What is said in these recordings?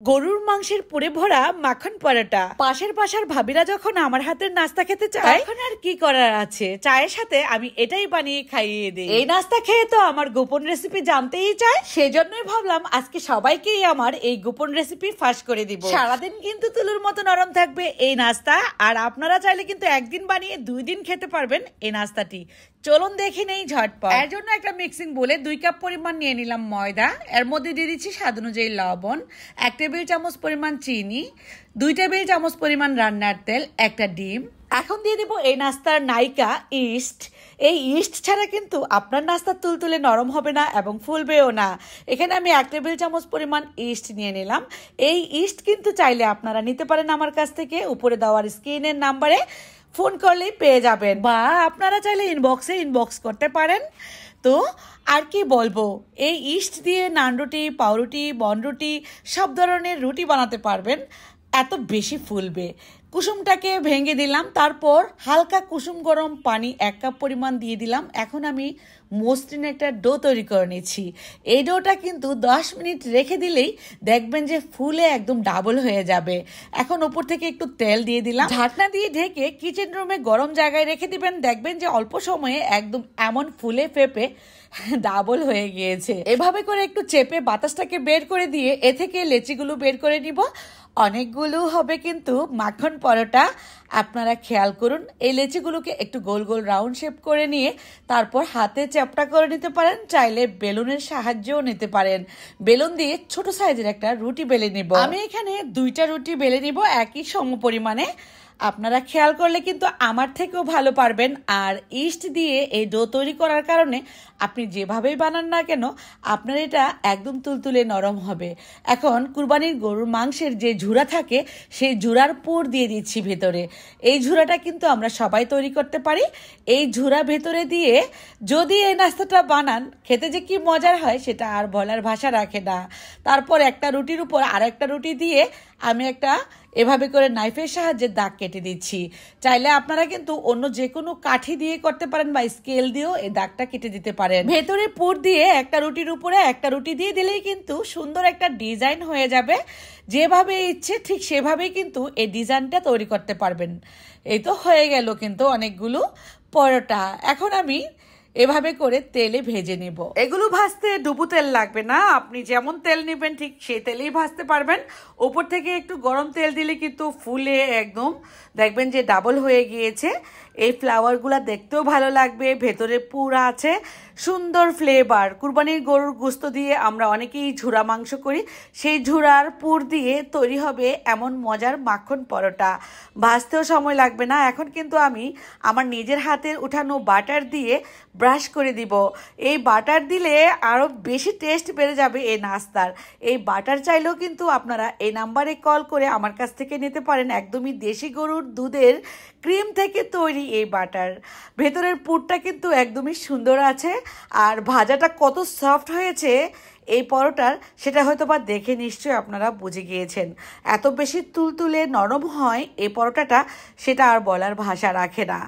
গরুর মাংসের পুরে ভরা মাখন পরোটা। পাশের পাশের ভাবিরা যখন আমার হাতের নাস্তা খেতে চায় তখন আর কি করার আছে, চায়ের সাথে আমি এটাই বানিয়ে খাইয়ে দিই। এই নাস্তা খেয়ে তো আমার গোপন রেসিপি জানতেই চায়, সেজন্যই ভাবলাম আজকে সবাইকেই আমার এই গোপন রেসিপি ফাঁস করে দিব। সারাদিন কিন্তু তুলোর মতো নরম থাকবে এই নাস্তা, আর আপনারা চাইলে কিন্তু একদিন বানিয়ে 2 দিন খেতে পারবেন এই নাস্তাটি। চলুন দেখে নেই ঝটপট। এর জন্য একটা মিক্সিং বলে 2 কাপ পরিমাণ নিয়ে নিলাম ময়দা, এর মধ্যে দিয়ে দিচ্ছি স্বাদ অনুযায়ী লবণ, 1 টেবিল চামচ পরিমাণ চিনি, 2 টেবিল চামচ পরিমাণ রান্নার তেল, একটা ডিম। এখন দিয়ে দেবো এই নাস্তার নায়িকা ইস্ট। এই ইস্ট ছাড়া কিন্তু আপনার নাস্তা তুলতুলে নরম হবে না এবং ফুলবেও না। এখানে আমি 1 টেবিল চামচ পরিমাণ ইস্ট নিয়ে নিলাম। এই ইস্ট কিন্তু চাইলে আপনারা নিতে পারেন আমার কাছ থেকে, উপরে দেওয়ার স্ক্রিনের নাম্বারে ফোন করলেই পেয়ে যাবেন, বা আপনারা চাইলে ইনবক্স করতে পারেন। তো আর কি বলবো, এই ইস্ট দিয়ে নান রুটি, পাউরুটি, বনরুটি সব ধরনের রুটি বানাতে পারবেন, এত বেশি ফুলবে। কুসুমটাকে ভেঙে দিলাম, তারপর হালকা কুসুম গরম পানি 1 কাপ পরিমাণ দিয়ে দিলাম। এখন আমি মসৃণ একটা ডো তৈরি করে নিচ্ছি। এই ডোটা কিন্তু 10 মিনিট রেখে দিলেই দেখবেন যে ফুলে একদম ডাবল হয়ে যাবে। এখন উপর থেকে একটু তেল দিয়ে দিলাম, ঢাকনা দিয়ে ঢেকে কিচেন রুমে গরম জায়গায় রেখে দিবেন। দেখবেন যে অল্প সময়ে একদম এমন ফুলে ফেপে ডাবল হয়ে গিয়েছে। এভাবে করে একটু চেপে বাতাসটাকে বের করে দিয়ে এ থেকে লেচিগুলো বের করে নিব। অনেকগুলো হবে কিন্তু মাখন পরোটা। আপনারা খেয়াল করুন, এই লেচিগুলোকে একটু গোল গোল রাউন্ড শেপ করে নিয়ে তারপর হাতে চ্যাপটা করে নিতে পারেন, চাইলে বেলুনের সাহায্যও নিতে পারেন। বেলুন দিয়ে ছোট সাইজের একটা রুটি বেলে নিব। আমি এখানে 2টা রুটি বেলে নিব একই সম পরিমাণে। আপনারা খেয়াল করলে কিন্তু আমার থেকেও ভালো পারবেন। আর ইস্ট দিয়ে এই ডো তৈরি করার কারণে আপনি যেভাবেই বানান না কেন আপনার এটা একদম তুলতুলে নরম হবে। এখন কুরবানির গরুর মাংসের যে ঝুরা থাকে সেই ঝুরার পুর দিয়ে দিচ্ছি ভেতরে। এই ঝুরাটা কিন্তু আমরা সবাই তৈরি করতে পারি। এই ঝুরা ভেতরে দিয়ে যদি এই নাস্তাটা বানান, খেতে যে কি মজার হয় সেটা আর বলার ভাষা রাখে না। তারপর একটা রুটির উপর আর একটা রুটি দিয়ে আমি একটা এভাবে করে নাইফের সাহায্যে দাগ কেটে দিচ্ছি। চাইলে আপনারা কিন্তু অন্য যে কোনো কাঠি দিয়ে করতে পারেন বা স্কেল দিয়েও এই দাগটা কেটে দিতে পারেন। ভেতরে পুর দিয়ে একটা রুটির উপরে একটা রুটি দিয়ে দিলেই কিন্তু সুন্দর একটা ডিজাইন হয়ে যাবে। যেভাবে ইচ্ছে ঠিক সেভাবেই কিন্তু এই ডিজাইনটা তৈরি করতে পারবেন। এই তো হয়ে গেল কিন্তু অনেকগুলো পরোটা। এখন আমি এভাবে করে তেলে ভেজে নেব। এগুলো ভাজতে ডুবো তেল লাগবে না, আপনি যেমন তেল নেবেন ঠিক সেই তেলেই ভাজতে পারবেন। উপর থেকে একটু গরম তেল দিলে কিন্তু ফুলে একদম দেখবেন যে ডাবল হয়ে গিয়েছে। এই ফ্লাওয়ারগুলো দেখতেও ভালো লাগবে, ভেতরে পুর আছে, সুন্দর ফ্লেভার। কুরবানির গরুর গোশত দিয়ে আমরা অনেকেই ঝুরা মাংস করি, সেই ঝুরার পুর দিয়ে তৈরি হবে এমন মজার মাখন পরোটা। ভাজতেও সময় লাগবে না। এখন কিন্তু আমি আমার নিজের হাতের উঠানো বাটার দিয়ে ব্রাশ করে দিব। এই বাটার দিলে আরও বেশি টেস্ট বেড়ে যাবে এই নাস্তার। এই বাটার চাইলেও কিন্তু আপনারা এই নাম্বারে কল করে আমার কাছ থেকে নিতে পারেন। একদমই দেশি গরুর দুধের ক্রিম থেকে তৈরি এই বাটার। ভেতরের পুরটা কিন্তু একদমই সুন্দর আছে, আর ভাজাটা কত সফট হয়েছে এই পরোটার সেটা হয়তো বা দেখে নিশ্চয়ই আপনারা বুঝে গিয়েছেন। এত বেশি তুলতুলে নরম হয় এই পরোটাটা, সেটা আর বলার ভাষা রাখে না।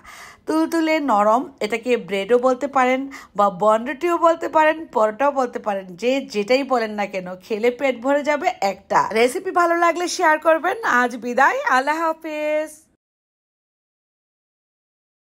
তুলতুলে নরম, এটাকে ব্রেডও বলতে পারেন বা বনরুটিও বলতে পারেন, পরোটাও বলতে পারেন, যে যেটাই বলেন না কেন খেলে পেট ভরে যাবে একটা। রেসিপি ভালো লাগলে শেয়ার করবেন। আজ বিদায়, আল্লাহ হাফেজ।